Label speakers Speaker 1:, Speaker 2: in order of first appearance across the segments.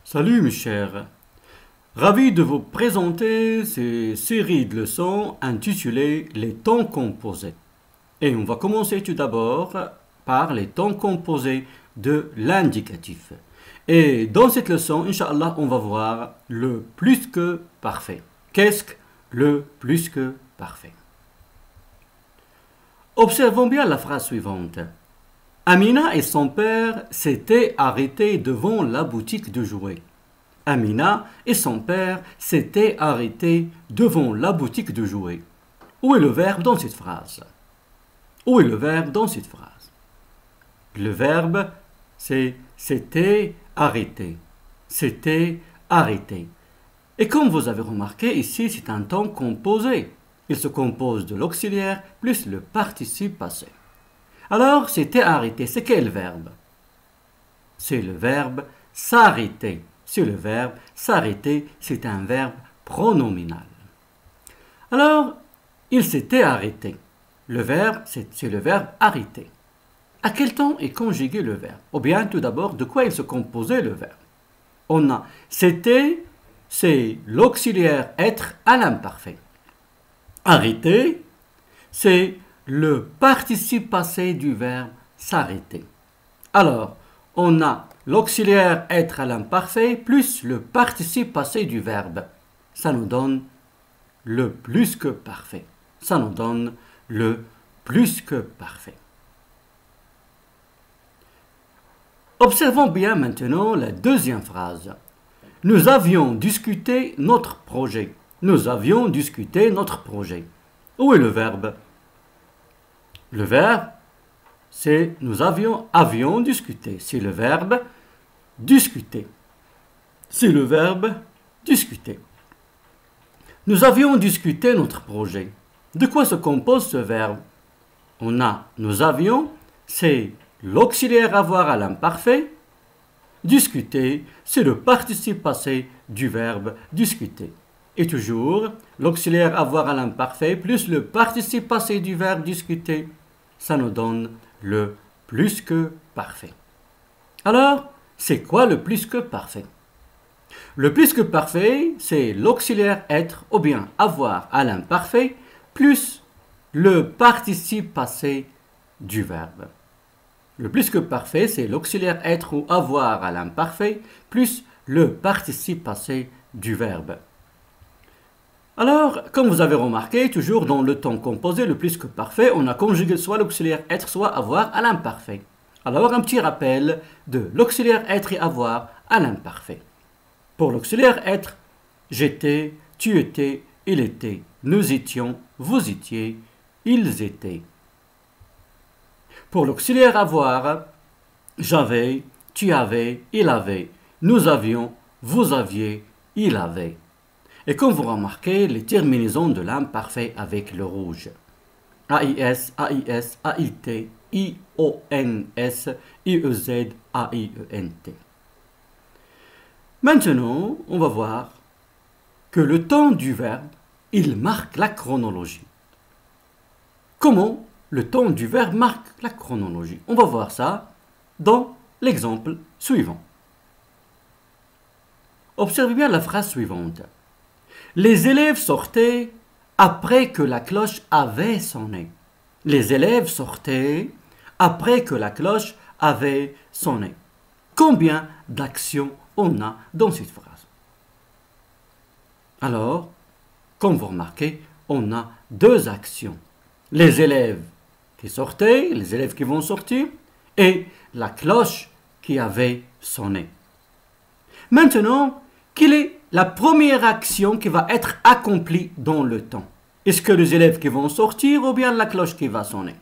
Speaker 1: Salut mes chers, ravi de vous présenter ces séries de leçons intitulées Les temps composés. Et on va commencer tout d'abord par les temps composés de l'indicatif. Et dans cette leçon, Inch'Allah, on va voir le plus que parfait. Qu'est-ce que le plus que parfait? Observons bien la phrase suivante. Amina et son père s'étaient arrêtés devant la boutique de jouets. Amina et son père s'étaient arrêtés devant la boutique de jouets. Où est le verbe dans cette phrase? Où est le verbe dans cette phrase? Le verbe, c'est s'était arrêté. S'était arrêté. Et comme vous avez remarqué, ici, c'est un temps composé. Il se compose de l'auxiliaire plus le participe passé. Alors, s'était arrêté, c'est quel verbe? C'est le verbe s'arrêter. C'est le verbe s'arrêter, c'est un verbe pronominal. Alors, il s'était arrêté. Le verbe, c'est le verbe arrêter. À quel temps est conjugué le verbe? Ou bien, tout d'abord, de quoi il se composait le verbe? On a c'était, c'est l'auxiliaire être à l'imparfait. Arrêter, c'est le participe passé du verbe s'arrêter. Alors, on a l'auxiliaire être à l'imparfait plus le participe passé du verbe. Ça nous donne le plus que parfait. Ça nous donne le plus que parfait. Observons bien maintenant la deuxième phrase. Nous avions discuté notre projet. Nous avions discuté notre projet. Où est le verbe? Le verbe, c'est nous avions discuté. C'est le verbe discuter. C'est le verbe discuter. Nous avions discuté notre projet. De quoi se compose ce verbe? On a nous avions, c'est l'auxiliaire avoir à l'imparfait. Discuter, c'est le participe passé du verbe discuter. Et toujours, l'auxiliaire avoir à l'imparfait plus le participe passé du verbe discuter, ça nous donne le plus que parfait. Alors, c'est quoi le plus que parfait? Le plus que parfait, c'est l'auxiliaire être ou bien avoir à l'imparfait plus le participe passé du verbe. Le plus que parfait, c'est l'auxiliaire être ou avoir à l'imparfait plus le participe passé du verbe. Alors, comme vous avez remarqué, toujours dans le temps composé, le plus que parfait, on a conjugué soit l'auxiliaire être, soit avoir à l'imparfait. Alors, un petit rappel de l'auxiliaire être et avoir à l'imparfait. Pour l'auxiliaire être, j'étais, tu étais, il était, nous étions, vous étiez, ils étaient. Pour l'auxiliaire avoir, j'avais, tu avais, il avait, nous avions, vous aviez, il avait. Et comme vous remarquez, les terminaisons de l'imparfait avec le rouge. AIS, AIS, AIT, IONS, IEZ, AIENT. Maintenant, on va voir que le temps du verbe, il marque la chronologie. Comment le temps du verbe marque la chronologie? On va voir ça dans l'exemple suivant. Observez bien la phrase suivante. Les élèves sortaient après que la cloche avait sonné. Les élèves sortaient après que la cloche avait sonné. Combien d'actions on a dans cette phrase? Alors, comme vous remarquez, on a deux actions. Les élèves qui sortaient, les élèves qui vont sortir, et la cloche qui avait sonné. Maintenant, quelle est la première action qui va être accomplie dans le temps? Est-ce que les élèves qui vont sortir ou bien la cloche qui va sonner?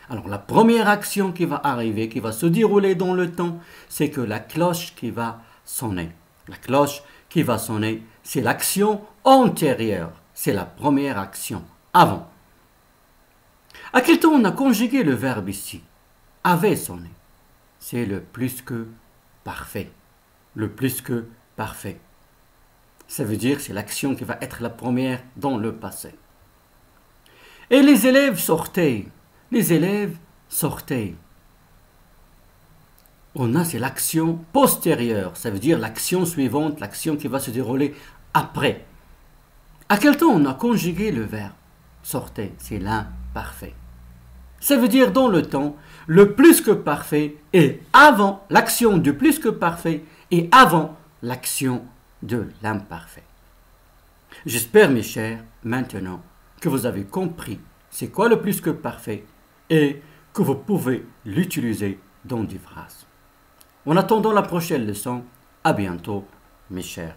Speaker 1: Alors la première action qui va arriver, qui va se dérouler dans le temps, c'est que la cloche qui va sonner. La cloche qui va sonner, c'est l'action antérieure. C'est la première action, avant. À quel temps on a conjugué le verbe ici? Avait sonné. C'est le plus que parfait. Le plus que parfait. Ça veut dire que c'est l'action qui va être la première dans le passé. Et les élèves sortaient. Les élèves sortaient. on a, c'est l'action postérieure. Ça veut dire l'action suivante, l'action qui va se dérouler après. À quel temps on a conjugué le verbe sortez? C'est l'imparfait. Ça veut dire dans le temps, le plus que parfait est avant l'action du plus que parfait et avant l'action de l'imparfait. J'espère, mes chers, maintenant que vous avez compris c'est quoi le plus que parfait et que vous pouvez l'utiliser dans des phrases. En attendant la prochaine leçon, à bientôt, mes chers.